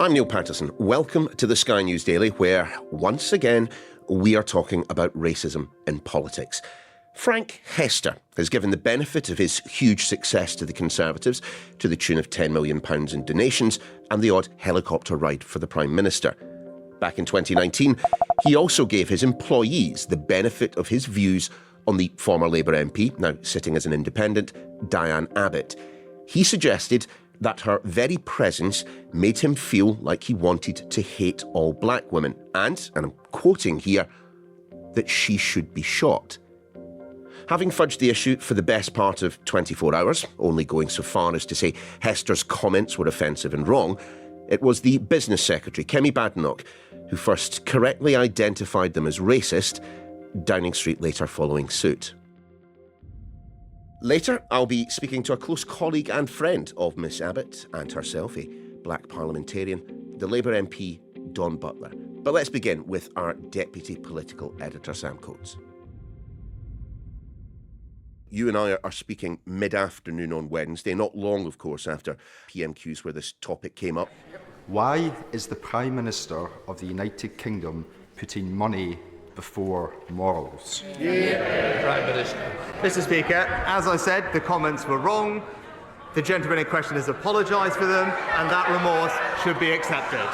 I'm Niall Paterson. Welcome to the Sky News Daily, where, once again, we are talking about racism in politics. Frank Hester has given the benefit of his huge success to the Conservatives, to the tune of £10 million in donations and the odd helicopter ride for the Prime Minister. Back in 2019, he also gave his employees the benefit of his views on the former Labour MP, now sitting as an independent, Diane Abbott. He suggested that her very presence made him feel like he wanted to hate all black women and I'm quoting here, that she should be shot. Having fudged the issue for the best part of 24 hours, only going so far as to say Hester's comments were offensive and wrong, it was the Business Secretary, Kemi Badenoch, who first correctly identified them as racist, Downing Street later following suit. Later, I'll be speaking to a close colleague and friend of Miss Abbott and herself, a black parliamentarian, the Labour MP, Don Butler. But let's begin with our Deputy Political Editor, Sam Coates. You and I are speaking mid-afternoon on Wednesday, not long, of course, after PMQs where this topic came up. Why is the Prime Minister of the United Kingdom putting money before morals? Prime Minister. Mr. Speaker, as I said, the comments were wrong. The gentleman in question has apologised for them, and that remorse should be accepted.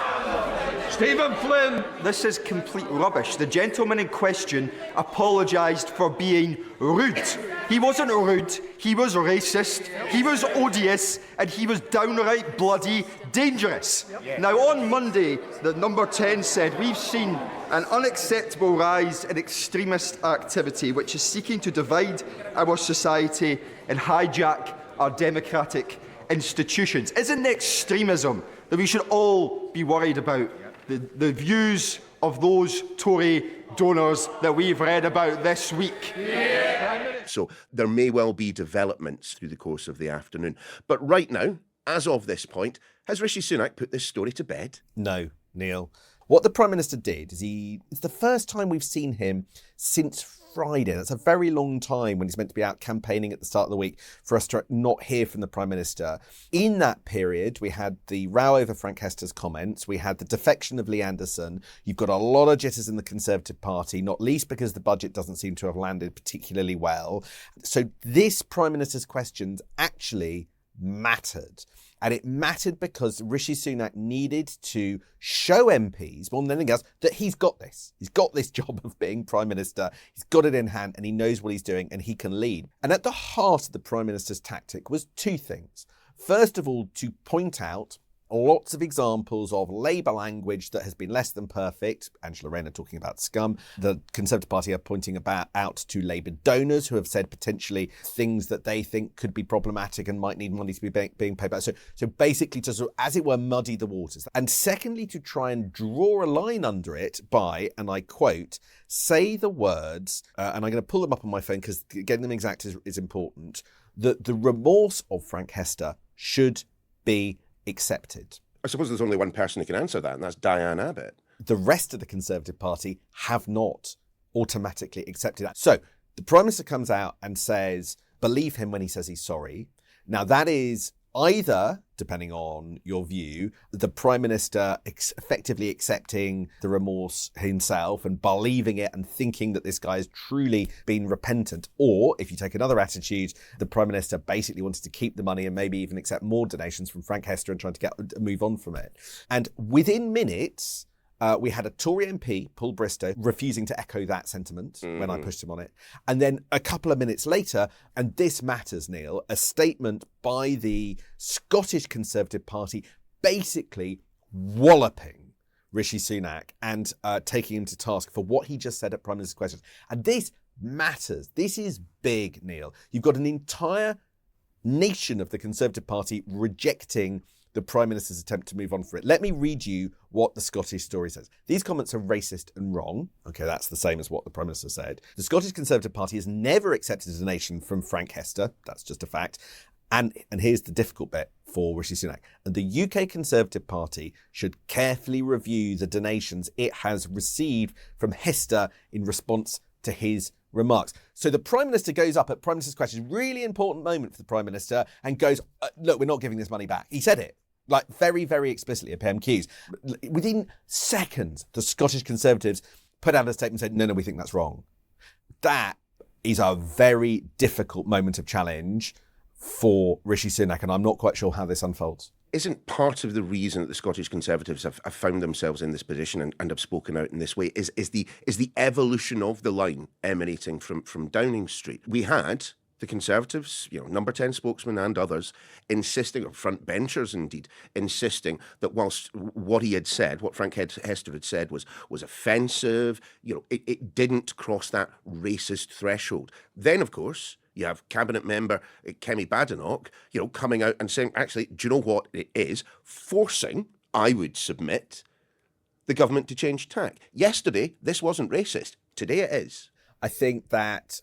Stephen Flynn. This is complete rubbish. The gentleman in question apologised for being rude. He wasn't rude, he was racist, he was odious, and he was downright bloody dangerous. Now, on Monday, the number 10 said, we've seen an unacceptable rise in extremist activity which is seeking to divide our society and hijack our democratic institutions. Isn't extremism that we should all be worried about? The views of those Tory donors that we've read about this week. So there may well be developments through the course of the afternoon. But right now, as of this point, has Rishi Sunak put this story to bed? No, Neil. What the Prime Minister did is it's the first time we've seen him since Friday. That's a very long time when he's meant to be out campaigning at the start of the week for us to not hear from the Prime Minister. In that period, we had the row over Frank Hester's comments. We had the defection of Lee Anderson. You've got a lot of jitters in the Conservative Party, not least because the budget doesn't seem to have landed particularly well. So this Prime Minister's questions actually mattered. And it mattered because Rishi Sunak needed to show MPs, more than anything else, that he's got this. He's got this job of being Prime Minister. He's got it in hand and he knows what he's doing and he can lead. And at the heart of the Prime Minister's tactic was two things. First of all, to point out lots of examples of Labour language that has been less than perfect. Angela Rayner talking about scum. The Conservative Party are pointing out to Labour donors who have said potentially things that they think could be problematic and might need money to be being paid back. So basically to sort of, as it were, muddy the waters. And secondly, to try and draw a line under it by, and I quote, say the words, and I'm going to pull them up on my phone because getting them exact is important, that the remorse of Frank Hester should be accepted. I suppose there's only one person who can answer that, and that's Diane Abbott. The rest of the Conservative Party have not automatically accepted that. So the Prime Minister comes out and says, believe him when he says he's sorry. Now that is either, depending on your view, the Prime Minister effectively accepting the remorse himself and believing it and thinking that this guy has truly been repentant. Or, if you take another attitude, the Prime Minister basically wanted to keep the money and maybe even accept more donations from Frank Hester and trying to move on from it. And within minutes, we had a Tory MP, Paul Bristow, refusing to echo that sentiment when I pushed him on it. And then a couple of minutes later, and this matters, Neil, a statement by the Scottish Conservative Party basically walloping Rishi Sunak and taking him to task for what he just said at Prime Minister's questions. And this matters. This is big, Neil. You've got an entire nation of the Conservative Party rejecting the Prime Minister's attempt to move on for it. Let me read you what the Scottish story says. These comments are racist and wrong. Okay, that's the same as what the Prime Minister said. The Scottish Conservative Party has never accepted a donation from Frank Hester. That's just a fact. And here's the difficult bit for Rishi Sunak. And the UK Conservative Party should carefully review the donations it has received from Hester in response to his remarks. So the Prime Minister goes up at Prime Minister's questions, really important moment for the Prime Minister, and goes, look, we're not giving this money back. He said it. Like very, very explicitly at PMQs. Within seconds, the Scottish Conservatives put out a statement saying, no, we think that's wrong. That is a very difficult moment of challenge for Rishi Sunak, and I'm not quite sure how this unfolds. Isn't part of the reason that the Scottish Conservatives have found themselves in this position and have spoken out in this way is the evolution of the line emanating from Downing Street? We had the Conservatives, number 10 spokesman and others, insisting, or front benchers indeed, insisting that whilst what he had said, what Frank Hester had said was offensive, it didn't cross that racist threshold. Then, of course, you have cabinet member Kemi Badenoch, coming out and saying, actually, do you know what it is? Forcing, I would submit, the government to change tack. Yesterday, this wasn't racist. Today it is. I think that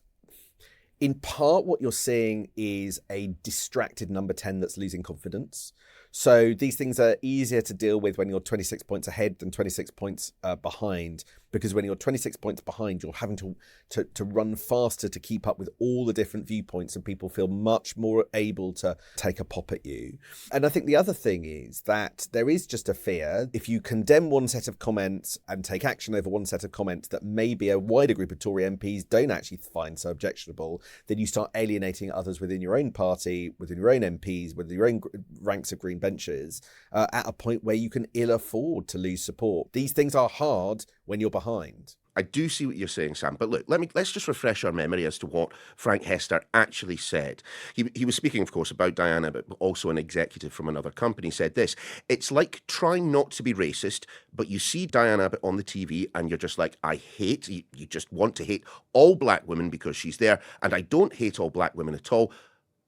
in part what you're seeing is a distracted number 10 that's losing confidence. So these things are easier to deal with when you're 26 points ahead than 26 points behind, because when you're 26 points behind, you're having to run faster to keep up with all the different viewpoints, and people feel much more able to take a pop at you. And I think the other thing is that there is just a fear, if you condemn one set of comments and take action over one set of comments that maybe a wider group of Tory MPs don't actually find so objectionable, then you start alienating others within your own party, within your own MPs, within your own ranks of green benches, at a point where you can ill afford to lose support. These things are hard when you're behind. I do see what you're saying, Sam, but look, let's just refresh our memory as to what Frank Hester actually said. He was speaking, of course, about Diane Abbott, but also an executive from another company said this: it's like trying not to be racist, but you see Diane Abbott on the TV and you're just like, I hate, you just want to hate all black women because she's there, and I don't hate all black women at all,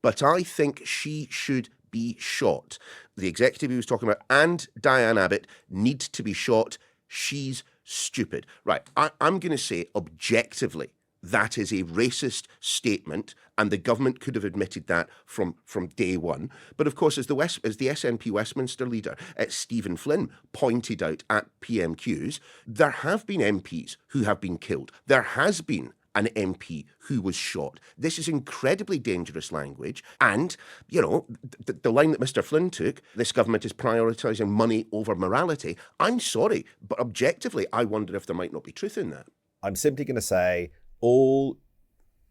but I think she should be shot. The executive he was talking about and Diane Abbott need to be shot. She's stupid. Right, I'm going to say objectively that is a racist statement, and the government could have admitted that from day one. But of course, as the SNP Westminster leader, Stephen Flynn, pointed out at PMQs, there have been MPs who have been killed. There has been an MP who was shot. This is incredibly dangerous language. And, the line that Mr Flynn took, this government is prioritising money over morality. I'm sorry, but objectively, I wonder if there might not be truth in that. I'm simply going to say all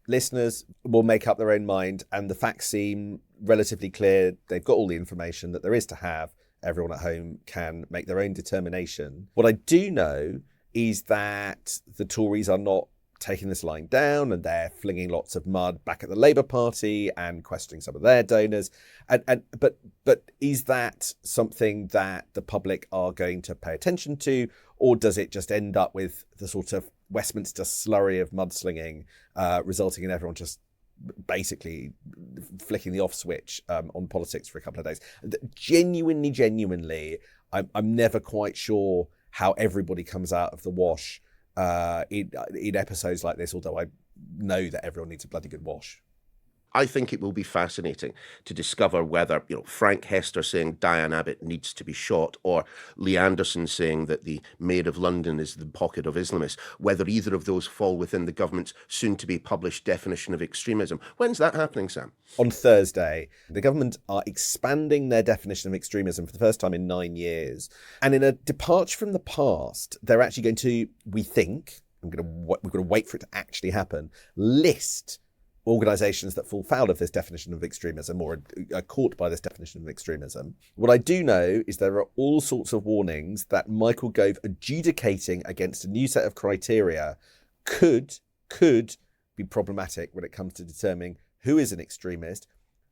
listeners will make up their own mind, and the facts seem relatively clear. They've got all the information that there is to have. Everyone at home can make their own determination. What I do know is that the Tories are not taking this line down, and they're flinging lots of mud back at the Labour Party and questioning some of their donors. But is that something that the public are going to pay attention to, or does it just end up with the sort of Westminster slurry of mudslinging, resulting in everyone just basically flicking the off switch on politics for a couple of days? Genuinely, I'm never quite sure how everybody comes out of the wash in episodes like this, although I know that everyone needs a bloody good wash. I think it will be fascinating to discover whether, Frank Hester saying Diane Abbott needs to be shot, or Lee Anderson saying that the Mayor of London is the pocket of Islamists, whether either of those fall within the government's soon-to-be published definition of extremism. When's that happening, Sam? On Thursday. The government are expanding their definition of extremism for the first time in 9 years. And in a departure from the past, they're actually going to, we think, we've got to wait for it to actually happen, list organisations that fall foul of this definition of extremism or are caught by this definition of extremism. What I do know is there are all sorts of warnings that Michael Gove adjudicating against a new set of criteria could be problematic when it comes to determining who is an extremist.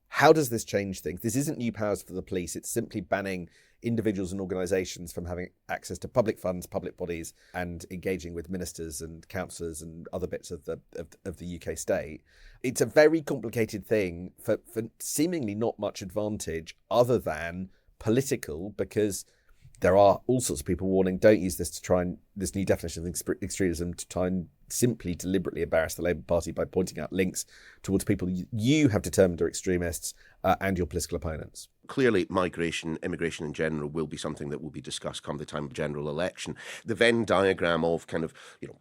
How does this change things? This isn't new powers for the police. It's simply banning individuals and organisations from having access to public funds, public bodies, and engaging with ministers and councillors and other bits of the UK state. It's a very complicated thing for seemingly not much advantage other than political, because there are all sorts of people warning, don't use this this new definition of extremism to try and simply deliberately embarrass the Labour Party by pointing out links towards people you have determined are extremists and your political opponents. clearly migration, immigration in general will be something that will be discussed come the time of general election. The Venn diagram of kind of,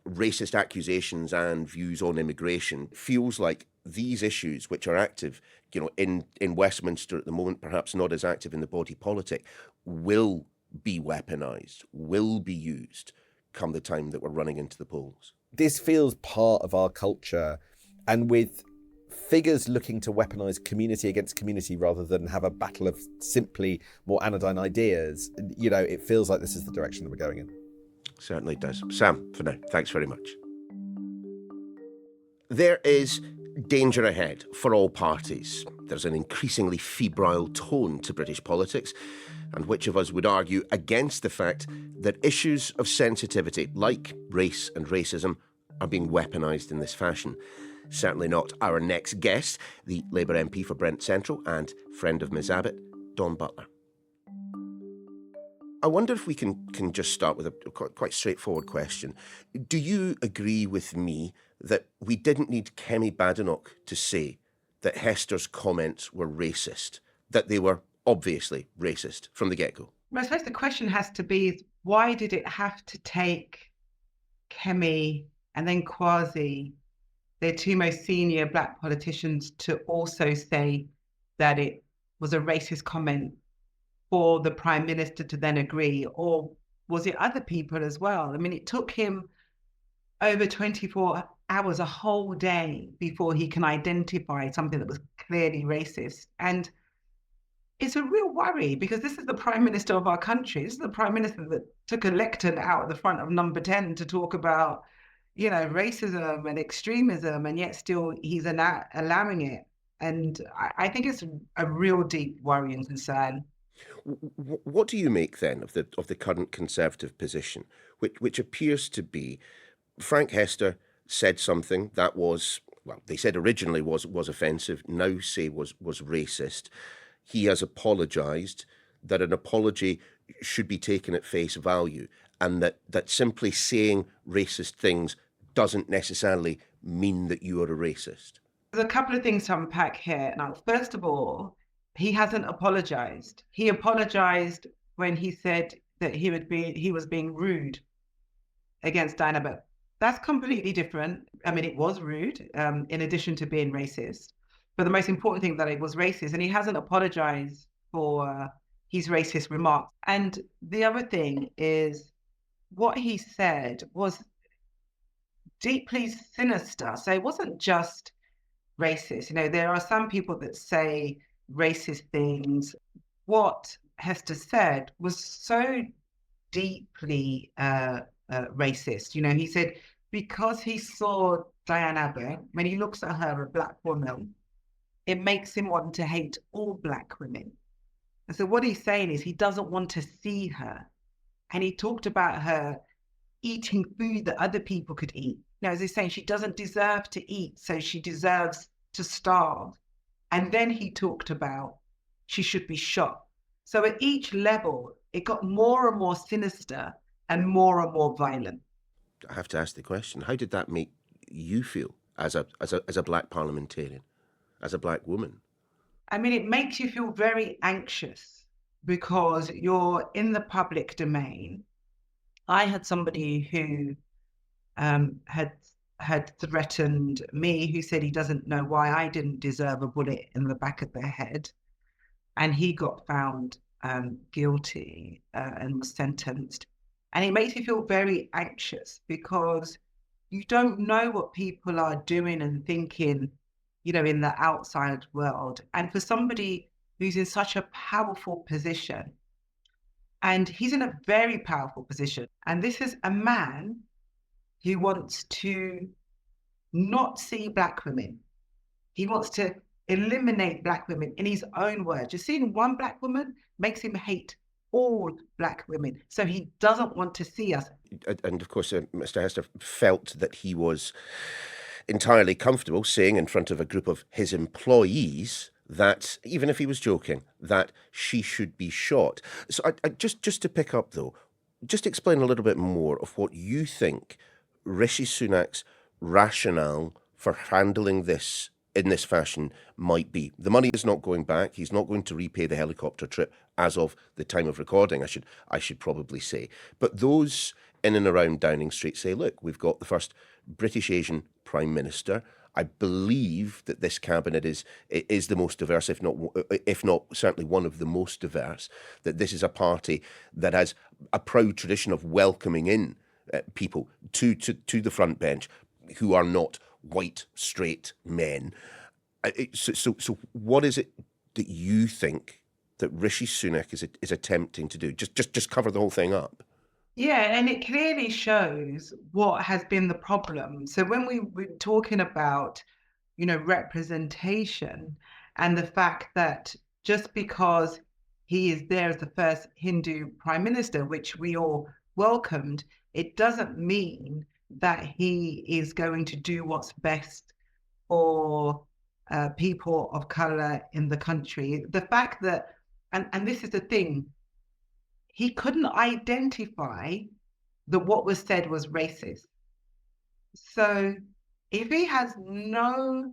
racist accusations and views on immigration feels like these issues, which are active, in Westminster at the moment, perhaps not as active in the body politic, will be weaponised, will be used come the time that we're running into the polls. This feels part of our culture, and with figures looking to weaponise community against community rather than have a battle of simply more anodyne ideas, it feels like this is the direction that we're going in. Certainly does. Sam, for now, thanks very much. There is danger ahead for all parties. There's an increasingly febrile tone to British politics, and which of us would argue against the fact that issues of sensitivity, like race and racism, are being weaponised in this fashion? Certainly not our next guest, the Labour MP for Brent Central and friend of Ms Abbott, Dawn Butler. I wonder if we can just start with a quite straightforward question. Do you agree with me that we didn't need Kemi Badenoch to say that Hester's comments were racist, that they were obviously racist from the get-go? Well, I suppose the question has to be, why did it have to take Kemi and then Kwasi, their two most senior black politicians, to also say that it was a racist comment for the Prime Minister to then agree? Or was it other people as well? I mean, it took him over 24 hours, a whole day, before he can identify something that was clearly racist. And it's a real worry, because this is the Prime Minister of our country. This is the Prime Minister that took a lectern out at the front of Number 10 to talk about, racism and extremism, and yet still he's allowing it. And I think it's a real deep worry and concern. What do you make then of the current Conservative position, which appears to be Frank Hester said something that was, well, they said originally was offensive, now say was racist. He has apologised, that an apology should be taken at face value, and that simply saying racist things doesn't necessarily mean that you are a racist. There's a couple of things to unpack here. Now, first of all, he hasn't apologised. He apologised when he said that he was being rude against Diane Abbott. That's completely different. I mean, it was rude, in addition to being racist. But the most important thing, that it was racist, and he hasn't apologised for his racist remarks. And the other thing is, what he said was deeply sinister. So it wasn't just racist. There are some people that say racist things. What Hester said was so deeply racist. He said, because he saw Diane Abbott, when he looks at her, a black woman, it makes him want to hate all black women. And so what he's saying is he doesn't want to see her. And he talked about her eating food that other people could eat. As he's saying, she doesn't deserve to eat, so she deserves to starve. And then he talked about she should be shot. So at each level, it got more and more sinister and more violent. I have to ask the question, how did that make you feel as a black parliamentarian, as a black woman? I mean, it makes you feel very anxious, because you're in the public domain. I had somebody who had threatened me, who said he doesn't know why I didn't deserve a bullet in the back of the head. And he got found guilty and was sentenced. And it makes you feel very anxious, because you don't know what people are doing and thinking, in the outside world. And for somebody who's in such a powerful position, and he's in a very powerful position, and this is a man who wants to not see black women. He wants to eliminate black women, in his own words. Just seeing one black woman makes him hate all black women. So he doesn't want to see us. And of course, Mr Hester felt that he was entirely comfortable saying in front of a group of his employees that, even if he was joking, that she should be shot. So I just to pick up, though, just explain a little bit more of what you think Rishi Sunak's rationale for handling this in this fashion might be. The money is not going back. He's not going to repay the helicopter trip as of the time of recording, I should probably say. But those in and around Downing Street say, look, we've got the first British Asian Prime Minister. I believe that this cabinet is the most diverse, if not certainly one of the most diverse, that this is a party that has a proud tradition of welcoming in people to the front bench who are not white, straight men. So what is it that you think that Rishi Sunak is attempting to do? Just cover the whole thing up. Yeah, and it clearly shows what has been the problem. So when we're talking about, representation and the fact that just because he is there as the first Hindu prime minister, which we all welcomed, it doesn't mean that he is going to do what's best for people of color in the country. The fact that, and this is the thing, he couldn't identify that what was said was racist. So if he cannot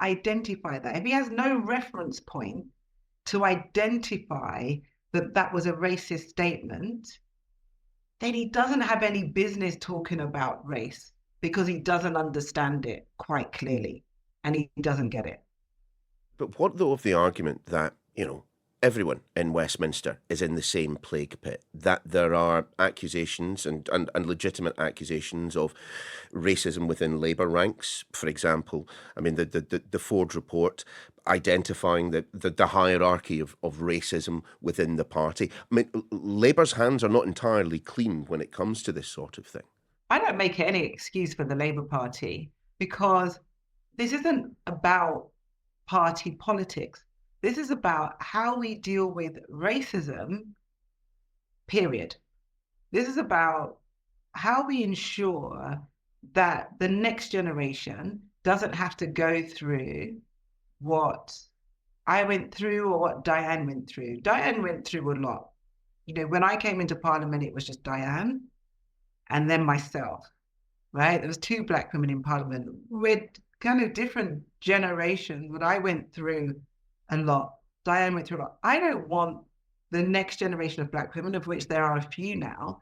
identify that, if he has no reference point to identify that that was a racist statement, then he doesn't have any business talking about race, because he doesn't understand it quite clearly and he doesn't get it. But what though of the argument that, everyone in Westminster is in the same plague pit, that there are accusations and legitimate accusations of racism within Labour ranks, for example? I mean, the Ford report identifying the hierarchy of racism within the party. I mean, Labour's hands are not entirely clean when it comes to this sort of thing. I don't make any excuse for the Labour Party, because this isn't about party politics. This is about how we deal with racism, period. This is about how we ensure that the next generation doesn't have to go through what I went through or what Diane went through. Diane went through a lot. When I came into Parliament, it was just Diane and then myself, right? There was 2 Black women in Parliament. We're kind of different generations, but I went through a lot. Diane went through a lot. I don't want the next generation of Black women, of which there are a few now,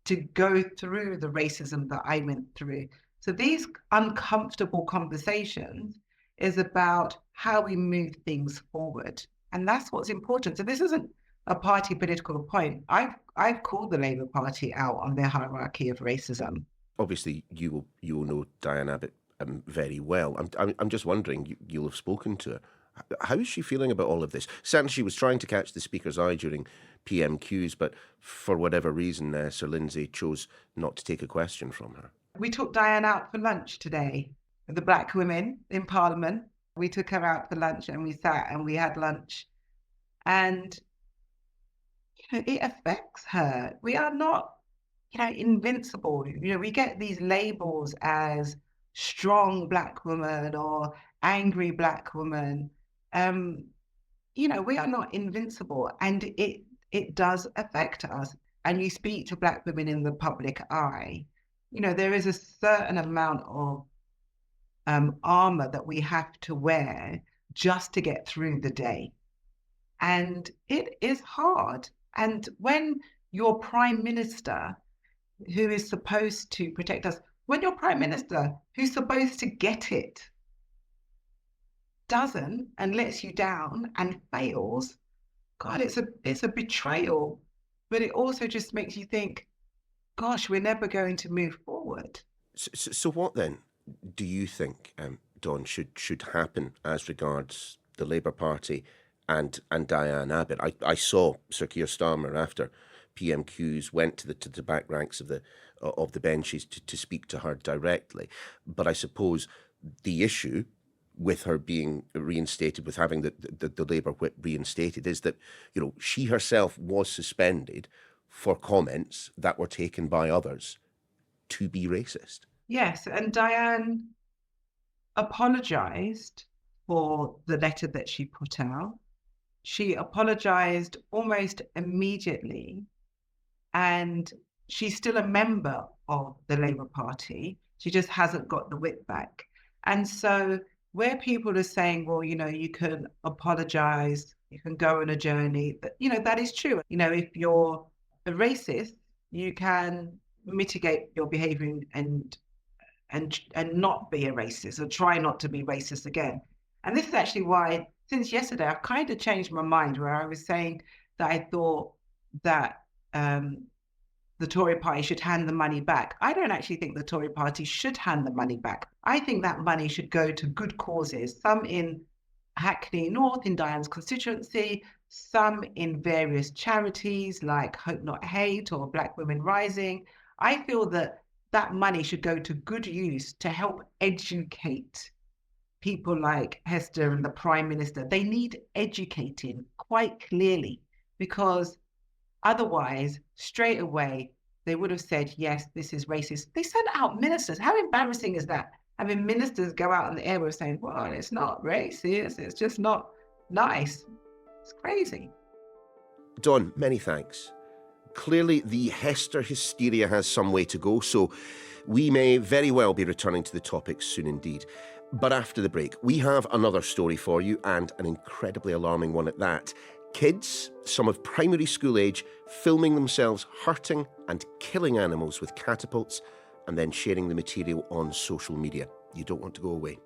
to go through the racism that I went through. So these uncomfortable conversations is about how we move things forward. And that's what's important. So this isn't a party political point. I've called the Labour Party out on their hierarchy of racism. Obviously, you will know Diane Abbott very well. I'm just wondering, you'll have spoken to her. How is she feeling about all of this? Certainly, she was trying to catch the Speaker's eye during PMQs, but for whatever reason, Sir Lindsay chose not to take a question from her. We took Diane out for lunch today, the Black women in Parliament. We took her out for lunch and we sat and we had lunch. And it affects her. We are not, invincible. We get these labels as strong Black woman or angry Black woman. We are not invincible, and it does affect us. And you speak to Black women in the public eye, there is a certain amount of armor that we have to wear just to get through the day. And it is hard. And when your Prime Minister, who is supposed to protect us, when your Prime Minister, who's supposed to get it, doesn't and lets you down and fails, God, it's a betrayal. But it also just makes you think, gosh, we're never going to move forward. So what then do you think, Dawn, should happen as regards the Labour Party and Diane Abbott? I saw Sir Keir Starmer after PMQs went to the back ranks of the benches to speak to her directly. But I suppose the issue with her being reinstated, with having the Labour whip reinstated, is that she herself was suspended for comments that were taken by others to be racist. Yes, and Diane apologised for the letter that she put out. She apologised almost immediately, and she's still a member of the Labour Party. She just hasn't got the whip back. And so where people are saying, well, you can apologize, you can go on a journey, that is true. If you're a racist, you can mitigate your behavior and not be a racist, or try not to be racist again. And this is actually why, since yesterday, I've kind of changed my mind, where I was saying that I thought that the Tory party should hand the money back. I don't actually think the Tory party should hand the money back. I think that money should go to good causes, some in Hackney North, in Diane's constituency, some in various charities like Hope Not Hate or Black Women Rising. I feel that money should go to good use to help educate people like Hester and the Prime Minister. They need educating quite clearly, because otherwise, straight away, they would have said, yes, this is racist. They sent out ministers. How embarrassing is that? Having ministers go out in the air with saying, well, it's not racist. It's just not nice. It's crazy. Dawn, many thanks. Clearly, the Hester hysteria has some way to go, so we may very well be returning to the topic soon indeed. But after the break, we have another story for you, and an incredibly alarming one at that. Kids, some of primary school age, filming themselves hurting and killing animals with catapults and then sharing the material on social media. You don't want to go away.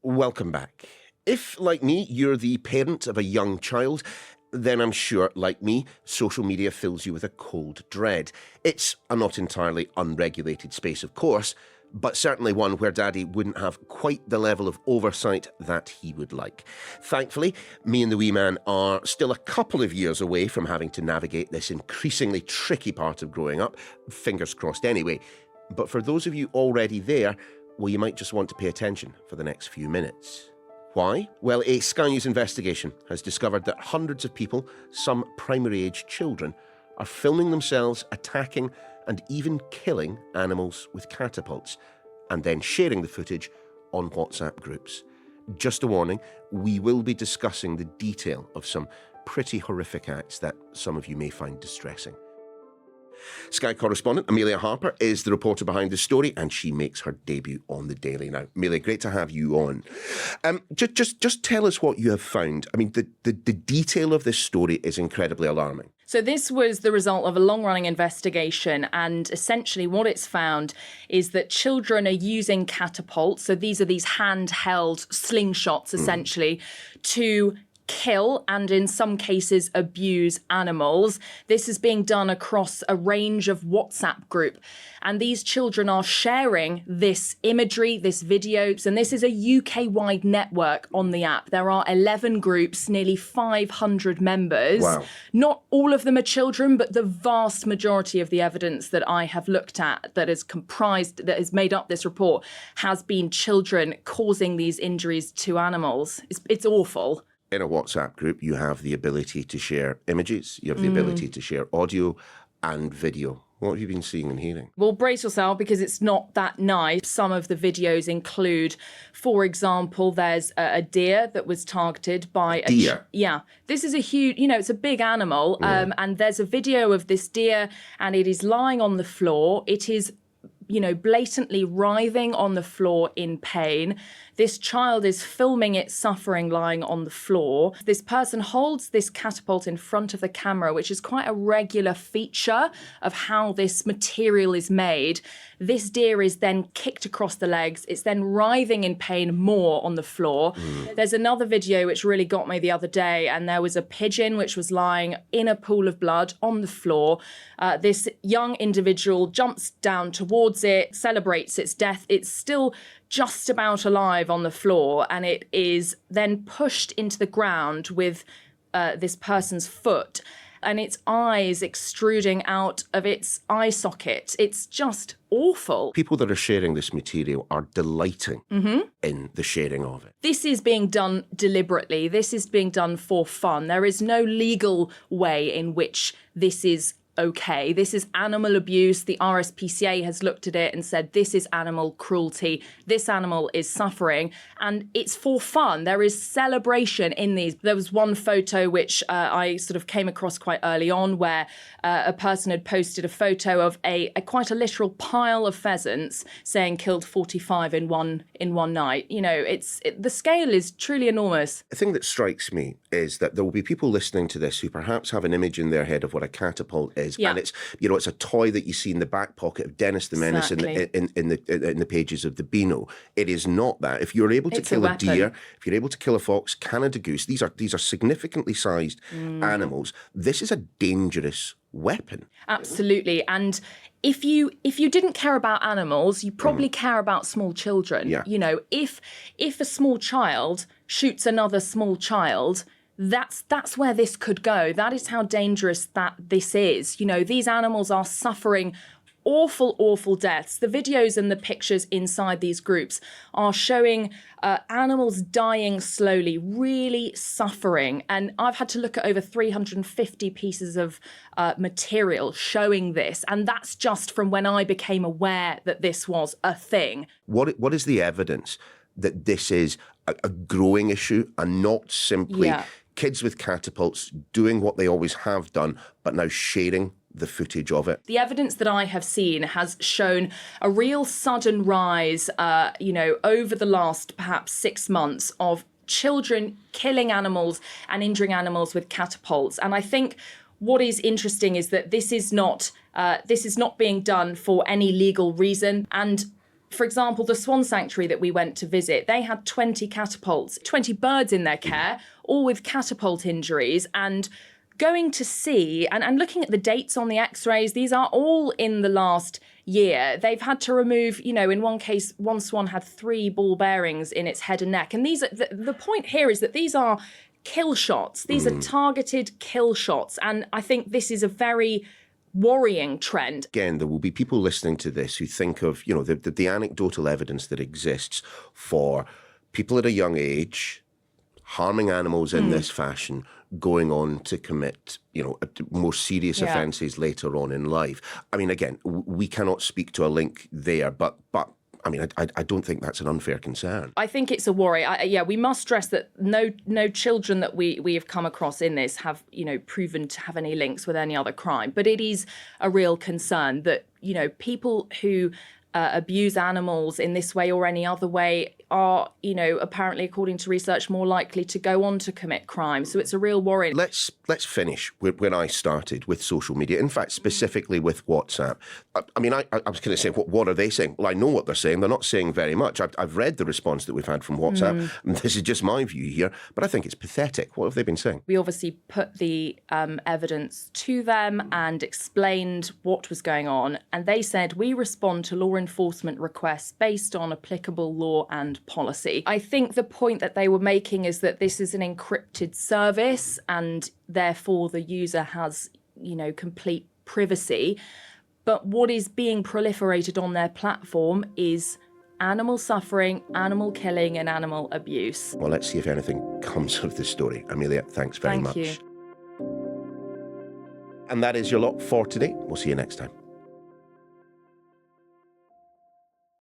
Welcome back. If, like me, you're the parent of a young child, then I'm sure, like me, social media fills you with a cold dread. It's a not entirely unregulated space, of course, but certainly one where Daddy wouldn't have quite the level of oversight that he would like. Thankfully, me and the wee man are still a couple of years away from having to navigate this increasingly tricky part of growing up. Fingers crossed anyway. But for those of you already there, well, you might just want to pay attention for the next few minutes. Why? Well, a Sky News investigation has discovered that hundreds of people, some primary-age children, are filming themselves attacking and even killing animals with catapults, and then sharing the footage on WhatsApp groups. Just a warning, we will be discussing the detail of some pretty horrific acts that some of you may find distressing. Sky correspondent Amelia Harper is the reporter behind the story, and she makes her debut on the Daily now. Amelia, great to have you on. Just tell us what you have found. I mean, the detail of this story is incredibly alarming. So this was the result of a long-running investigation, and essentially what it's found is that children are using catapults, so these are these handheld slingshots essentially, to kill and in some cases abuse animals. This is being done across a range of WhatsApp group, and these children are sharing this imagery, this videos, and this is a UK-wide network on the app. There are 11 groups, nearly 500 members. Wow. Not all of them are children, but the vast majority of the evidence that I have looked at that has made up this report has been children causing these injuries to animals. It's awful. In a WhatsApp group, you have the ability to share images, you have the ability to share audio and video. What have you been seeing and hearing? Well, brace yourself, because it's not that nice. Some of the videos include, for example, there's a deer that was targeted by a deer. Yeah, this is a huge, it's a big animal. And there's a video of this deer, and it is lying on the floor. It is blatantly writhing on the floor in pain. This child is filming it suffering, lying on the floor. This person holds this catapult in front of the camera, which is quite a regular feature of how this material is made. This deer is then kicked across the legs. It's then writhing in pain more on the floor. There's another video which really got me the other day, and there was a pigeon which was lying in a pool of blood on the floor. This young individual jumps down towards it, celebrates its death. It's still just about alive on the floor, and it is then pushed into the ground with this person's foot, and its eyes extruding out of its eye socket. It's just awful. People that are sharing this material are delighting in the sharing of it. This is being done deliberately. This is being done for fun. There is no legal way in which this is okay. This is animal abuse. The RSPCA has looked at it and said this is animal cruelty. This animal is suffering, and it's for fun. There is celebration in these. There was one photo which I sort of came across quite early on where a person had posted a photo of a quite a literal pile of pheasants saying killed 45 in one night. You know, the scale is truly enormous. The thing that strikes me is that there will be people listening to this who perhaps have an image in their head of what a catapult is. Yeah. And it's a toy that you see in the back pocket of Dennis the Menace Exactly. in the pages of the Beano. It is not that. If you're able to It's a kill a weapon. deer, if you're able to kill a fox, Canada goose, these are significantly sized animals. This is a dangerous weapon. Absolutely. And if you didn't care about animals, you probably care about small children. Yeah. You know, if a small child shoots another small child, that's where this could go. That is how dangerous that this is. You know, these animals are suffering awful deaths. The videos and the pictures inside these groups are showing animals dying slowly, really suffering. And I've had to look at over 350 pieces of material showing this. And that's just from when I became aware that this was a thing. What is the evidence that this is a growing issue and not simply kids with catapults doing what they always have done, but now sharing the footage of it? The evidence that I have seen has shown a real sudden rise, over the last perhaps 6 months of children killing animals and injuring animals with catapults. And I think what is interesting is that this is not being done for any legal reason. And for example, the Swan Sanctuary that we went to visit, they had 20 catapults, 20 birds in their care, all with catapult injuries. And going to see and looking at the dates on the x-rays, these are all in the last year. They've had to remove, in one case, one swan had 3 ball bearings in its head and neck. And the point here is that these are kill shots. These are targeted kill shots. And I think this is a very worrying trend. Again, there will be people listening to this who think of, the anecdotal evidence that exists for people at a young age harming animals in this fashion, going on to commit, more serious offences later on in life. I mean, again, we cannot speak to a link there, but I mean, I don't think that's an unfair concern. I think it's a worry. We must stress that no children that we have come across in this have, proven to have any links with any other crime. But it is a real concern that, people who abuse animals in this way or any other way are, apparently, according to research, more likely to go on to commit crime. So it's a real worry. Let's finish when I started with social media, in fact, specifically with WhatsApp. I mean, I was going to say, what are they saying? Well, I know what they're saying. They're not saying very much. I've read the response that we've had from WhatsApp, and this is just my view here, but I think it's pathetic. What have they been saying? We obviously put the evidence to them and explained what was going on, and they said, we respond to law enforcement requests based on applicable law and policy. I think the point that they were making is that this is an encrypted service and therefore the user has, complete privacy. But what is being proliferated on their platform is animal suffering, animal killing and animal abuse. Well, let's see if anything comes of this story. Amelia, thanks very much. Thank you. And that is your lot for today. We'll see you next time.